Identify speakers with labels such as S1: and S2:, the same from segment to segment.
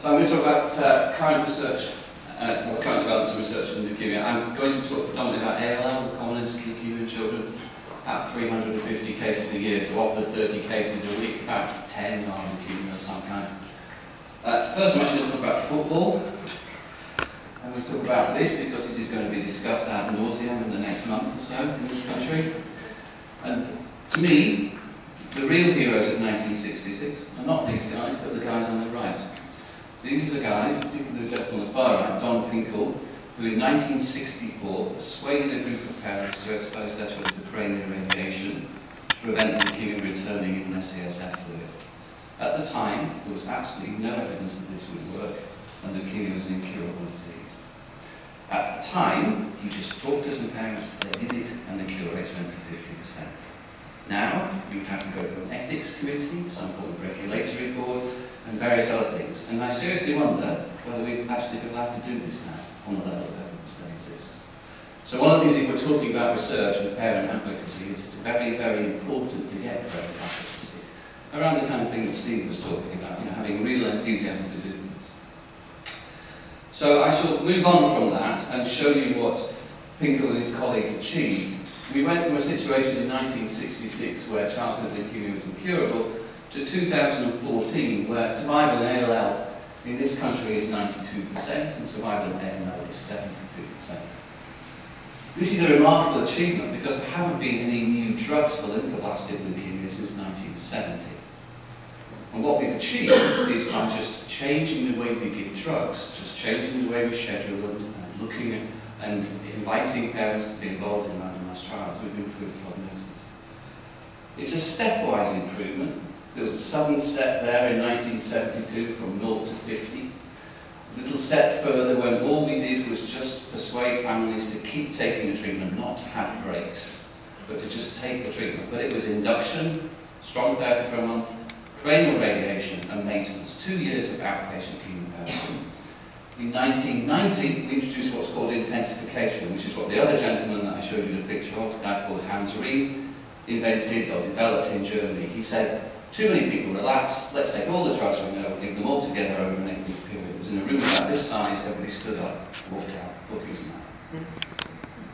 S1: So I'm going to talk about current research, current developments in research in leukemia. I'm going to talk predominantly about ALL, the commonest leukemia in children, about 350 cases a year. So of the 30 cases a week, about 10 are leukemia of some kind. First, I'm actually going to talk about football. I'm going to talk about this because this is going to be discussed ad nauseum in the next month or so in this country. And to me, the real heroes of 1966 are not these guys, but the guys on the right. These are the guys, particularly the gentleman on the far right, Don Pinkel, who in 1964 persuaded a group of parents to expose their children to cranial radiation to prevent leukemia returning in their CSF fluid. At the time, there was absolutely no evidence that this would work, and leukemia was an incurable disease. At the time, you just talked to some parents, they did it, and the cure rates went to 50%. Now, you would have to go through an ethics committee, some form of regulatory board, and various other things. And I seriously wonder whether we'd actually be allowed to do this now on the level of evidence that exists. So one of the things, if we're talking about research and parent advocacy, is it's very, very important to get parent advocacy around the kind of thing that Steve was talking about, you know, having real enthusiasm to do things. So I shall move on from that and show you what Pinkel and his colleagues achieved. We went from a situation in 1966 where childhood leukemia was incurable to 2014 where survival in ALL in this country is 92% and survival in AML is 72%. This is a remarkable achievement because there haven't been any new drugs for lymphoblastic leukemia since 1970. And what we've achieved is by just changing the way we give drugs, just changing the way we schedule them, and looking at and inviting parents to be involved in randomized trials, we've improved prognosis. It's a stepwise improvement. There was a sudden step there in 1972 from 0 to 50. A little step further when all we did was just persuade families to keep taking the treatment, not to have breaks, but to just take the treatment. But it was induction, strong therapy for a month, cranial radiation and maintenance, 2 years of outpatient chemotherapy. In 1990, we introduced what's called intensification, which is what the other gentleman that I showed you the picture of, a guy called Hans Riem, invented or developed in Germany. He said, too many people relapse, let's take all the drugs we know, give them all together over an 8-week period. It was in a room about this size, everybody stood up, walked out, thought he was mad.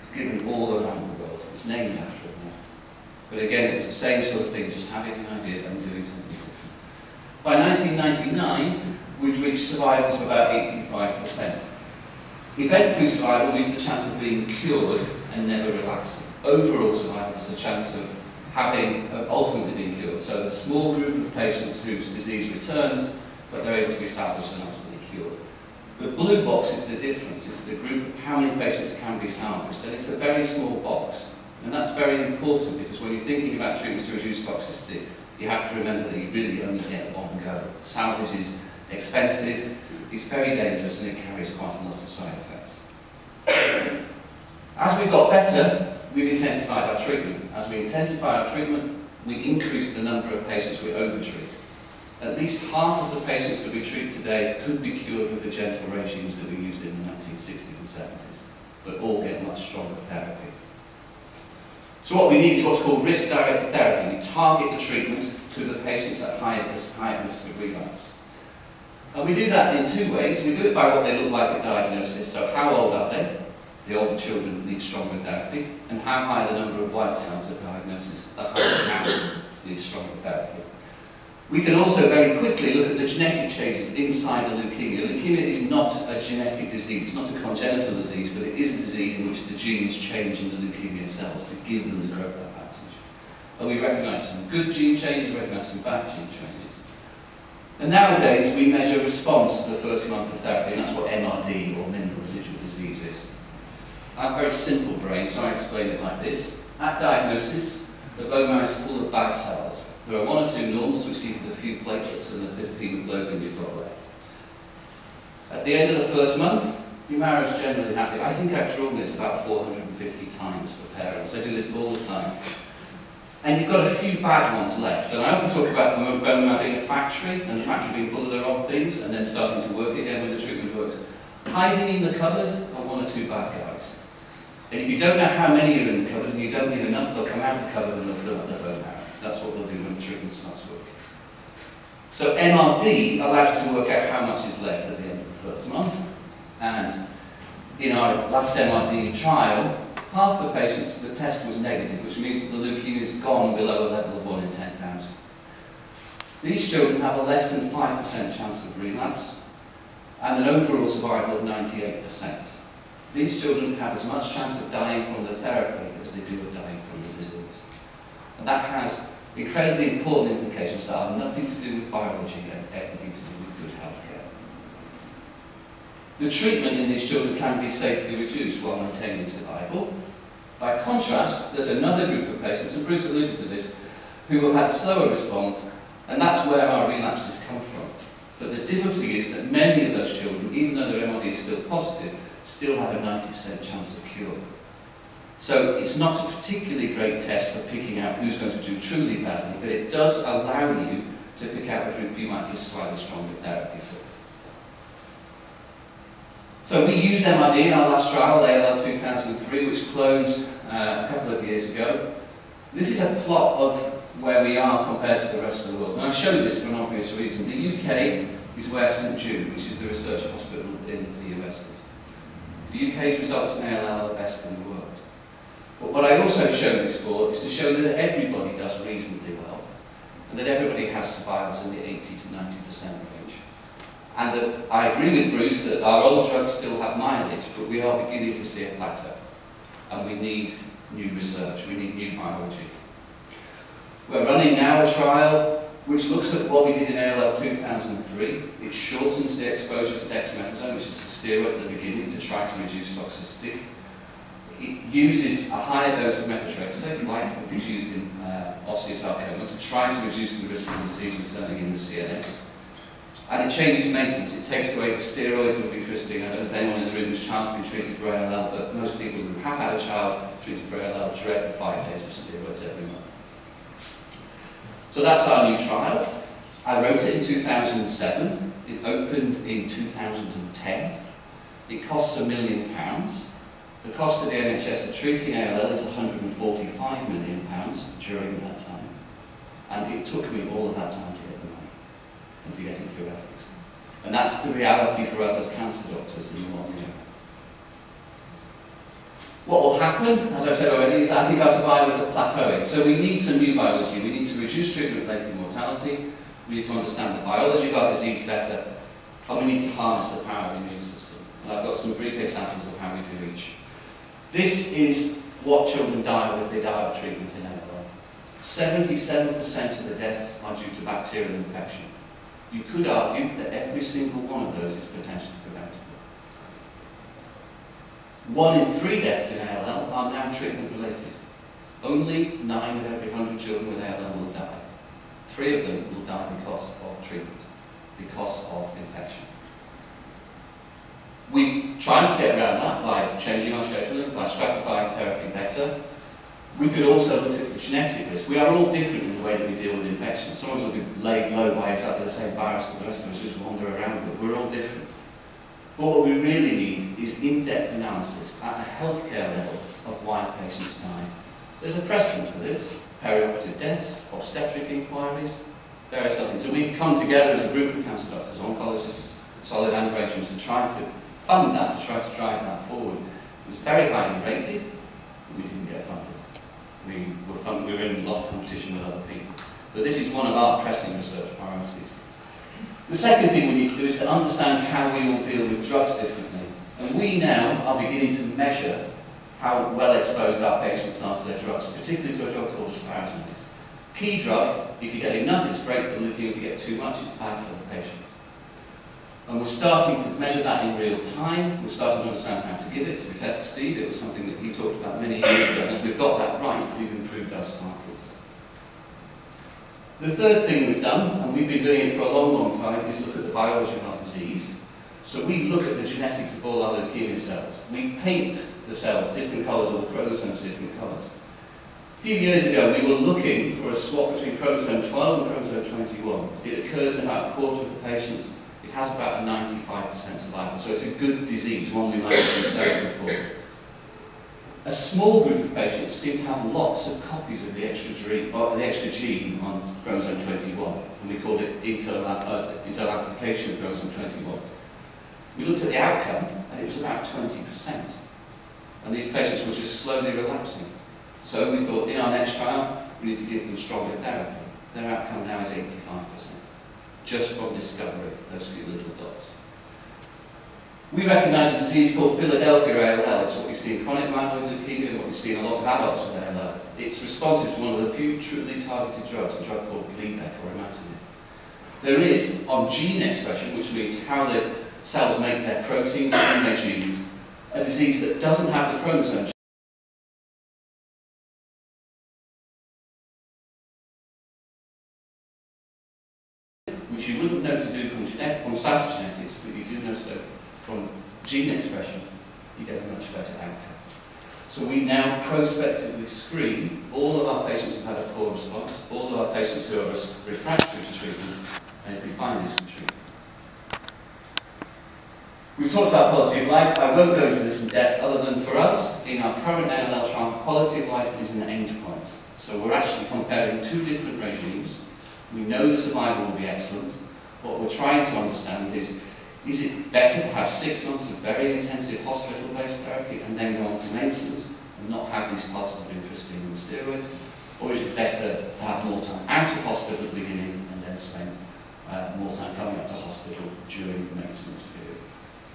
S1: It's given all around the world. It's named after it now. But again, it's the same sort of thing, just having an idea and doing something different. By 1999, we'd reached survivals of about 85%. Event-free survival means the chance of being cured and never relapsing. Overall survival is the chance of having ultimately being cured. So there's a small group of patients whose disease returns, but they're able to be salvaged and ultimately cured. The blue box is the difference. It's the group of how many patients can be salvaged, and it's a very small box. And that's very important because when you're thinking about treatments to reduce toxicity, you have to remember that you really only get one go. Salvage is expensive, it's very dangerous, and it carries quite a lot of side effects. As we've got better, we've intensified our treatment. As we intensify our treatment, we increase the number of patients we overtreat. At least half of the patients that we treat today could be cured with the gentle regimes that we used in the 1960s and 70s, but all get much stronger therapy. So what we need is what's called risk-directed therapy. We target the treatment to the patients at high risk of relapse. And we do that in two ways. We do it by what they look like at diagnosis. So how old are they? The older children need stronger therapy. And how high the number of white cells at diagnosis? The higher count needs stronger therapy. We can also very quickly look at the genetic changes inside the leukemia. Leukemia is not a genetic disease. It's not a congenital disease, but it is a disease in which the genes change in the leukemia cells to give them the growth advantage. And we recognise some good gene changes, we recognise some bad gene changes. And nowadays, we measure response to the first month of therapy, and that's what MRD, or minimal residual disease, is. I have a very simple brain, so I explain it like this. At diagnosis, the bone marrow is full of bad cells. There are 1 or 2 normals, which give you the few platelets and the hemoglobin you've got left. At the end of the first month, your marrow is generally happy. I think I've drawn this about 450 times for parents. I do this all the time. And you've got a few bad ones left. And I often talk about the bone marrow being a factory, and the factory being full of the wrong things, and then starting to work again when the treatment works. Hiding in the cupboard are 1 or 2 bad guys. And if you don't know how many are in the cupboard and you don't give enough, they'll come out of the cupboard and they'll fill up their bone marrow. That's what they'll do when the treatment starts working. So MRD allows you to work out how much is left at the end of the first month. And in our last MRD trial, half the patients, the test was negative, which means that the leukemia has gone below a level of 1 in 10,000. These children have a less than 5% chance of relapse and an overall survival of 98%. These children have as much chance of dying from the therapy as they do of dying from the disease. And that has incredibly important implications that have nothing to do with biology and everything to do with good healthcare. The treatment in these children can be safely reduced while maintaining survival. By contrast, there's another group of patients, and Bruce alluded to this, who have had a slower response, and that's where our relapses come from. But the difficulty is that many of those children, even though their MRD is still positive, still have a 90% chance of cure. So it's not a particularly great test for picking out who's going to do truly badly, but it does allow you to pick out the group you might give slightly stronger therapy for. So we used MRD in our last trial, ALL 2003, which closed a couple of years ago. This is a plot of where we are compared to the rest of the world. And I show this for an obvious reason. The UK is where St Jude, which is the research hospital in the US, is. The UK's results in ALL are the best in the world. But what I also show this for is to show that everybody does reasonably well, and that everybody has survivals in the 80 to 90% range. And that I agree with Bruce that our old drugs still have mileage, but we are beginning to see a plateau. And we need new research, we need new biology. We're running now a trial which looks at what we did in ALL 2003. It shortens the exposure to dexamethasone, which is the steroid at the beginning, to try to reduce toxicity. It uses a higher dose of methotrexate, like is used in osteosarcoma, to try to reduce the risk of the disease returning in the CNS. And it changes maintenance. It takes away the steroids and vincristine. I don't know if anyone in the room whose child's been treated for ALL, but most people who have had a child treated for ALL dread the 5 days of steroids every month. So that's our new trial. I wrote it in 2007. It opened in 2010. It costs £1 million. The cost to the NHS of treating ALL is £145 million during that time. And it took me all of that time to get the money and to get it through ethics. And that's the reality for us as cancer doctors in the long run. What will happen, as I've said already, is I think our survivors are plateauing. So we need some new biology. We need to reduce treatment-related mortality. We need to understand the biology of our disease better. And we need to harness the power of the immune system. And I've got some brief examples of how we do each. This is what children die of if they die of treatment in ALL. 77% of the deaths are due to bacterial infection. You could argue that every single one of those is potentially preventable. 1 in 3 deaths in ALL are now treatment-related. Only 9 of every 100 children with ALL will die. 3 of them will die because of treatment, because of infection. We've tried to get around that by changing our scheduling, by stratifying therapy better. We could also look at the genetic risk. We are all different in the way that we deal with infections. Some of us will be laid low by exactly the same virus that the rest of us just wander around with. We're all different. But what we really need is in-depth analysis at a healthcare level of why patients die. There's a precedent for this: perioperative deaths, obstetric inquiries, various other things. So we've come together as a group of cancer doctors, oncologists, solid and patrons, to try to fund that, to try to drive that forward. It was very highly rated, but we didn't get funded. We were in a lot of competition with other people. But this is one of our pressing research priorities. The second thing we need to do is to understand how we all deal with drugs differently. And we now are beginning to measure how well exposed our patients are to their drugs, particularly to a drug called asparaginase. Key drug, if you get enough, it's great for the leukemia. If you get too much, it's bad for the patient. And we're starting to measure that in real time. We're starting to understand how to give it. To be fair to Steve, it was something that he talked about many years ago. And as we've got that right, we've improved our sparkles. The third thing we've done, and we've been doing it for a long, long time, is look at the biology of our disease. So we look at the genetics of all our leukemia cells. We paint the cells different colours, or the chromosomes different colours. A few years ago, we were looking for a swap between chromosome 12 and chromosome 21. It occurs in about a quarter of the patients. It has about a 95% survival, so it's a good disease, one we might have studied before. A small group of patients seem to have lots of copies of the extra gene on chromosome 21, and we called it internal amplification of chromosome 21. We looked at the outcome, and it was about 20%. And these patients were just slowly relapsing. So we thought, in our next trial, we need to give them stronger therapy. Their outcome now is 85%, just from discovery, those few little dots. We recognise a disease called Philadelphia ALL. It's what we see in chronic myeloid leukemia and what we see in a lot of adults with ALL. It's responsive to one of the few truly targeted drugs, a drug called Gleevec or imatinib. There is, on gene expression, which means how the cells make their proteins and their genes, a disease that doesn't have the chromosome gene, which you wouldn't know to do from cytogenetics, but you do know so from gene expression, you get a much better outcome. So we now prospectively screen all of our patients who've had a poor response, all of our patients who are refractory to treatment, and if we find this, we treat. We've talked about quality of life. I won't go into this in depth, other than for us, in our current ALL trial, quality of life is an endpoint. So we're actually comparing two different regimes. We know the survival will be excellent. What we're trying to understand is it better to have 6 months of very intensive hospital-based therapy and then go on to maintenance and not have these pulses of incretin and steroids? Or is it better to have more time out of hospital at the beginning and then spend more time coming up to hospital during the maintenance period?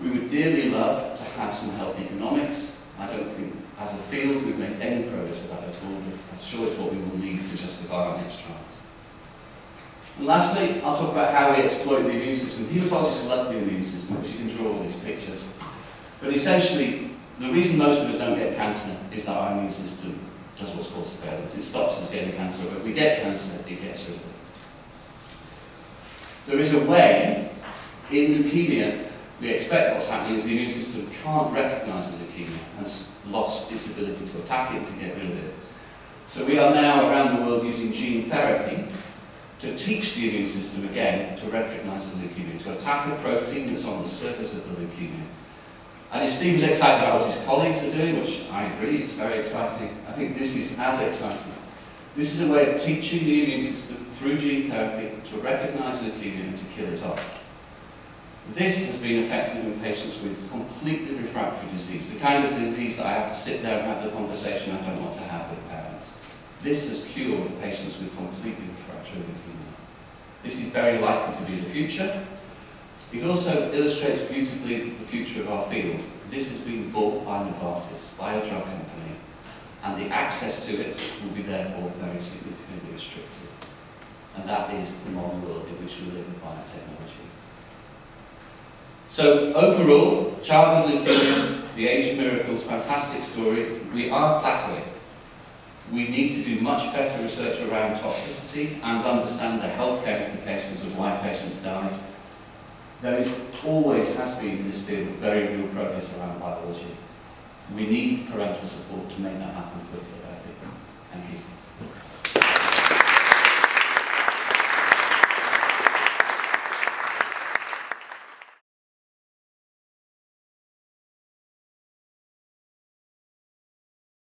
S1: We would dearly love to have some health economics. I don't think, as a field, we've made any progress with that at all, but I'm sure it's what we will need to justify our next trials. And lastly, I'll talk about how we exploit the immune system. Hematologists love the immune system, because you can draw all these pictures. But essentially, the reason most of us don't get cancer is that our immune system does what's called surveillance. It stops us getting cancer. When we get cancer, it gets rid of it. There is a way, in leukemia, we expect what's happening is the immune system can't recognise the leukemia and has lost its ability to attack it and to get rid of it. So we are now around the world using gene therapy to teach the immune system again to recognise the leukemia, to attack a protein that's on the surface of the leukemia. And if Stephen's excited about what his colleagues are doing, which I agree, it's very exciting, I think this is as exciting. This is a way of teaching the immune system through gene therapy to recognise leukemia and to kill it off. This has been effective in patients with completely refractory disease, the kind of disease that I have to sit there and have the conversation I don't want to have with parents. This has cured patients with completely refractory leukemia. This is very likely to be the future. It also illustrates beautifully the future of our field. This has been bought by Novartis, by a drug company, and the access to it will be therefore very significantly restricted. And that is the modern world in which we live in biotechnology. So overall, childhood leukemia, the age of miracles, fantastic story. We are plateauing. We need to do much better research around toxicity and understand the healthcare implications of why patients die. There is always has been in this field very real progress around biology. We need parental support to make that happen quickly, I think. Thank you.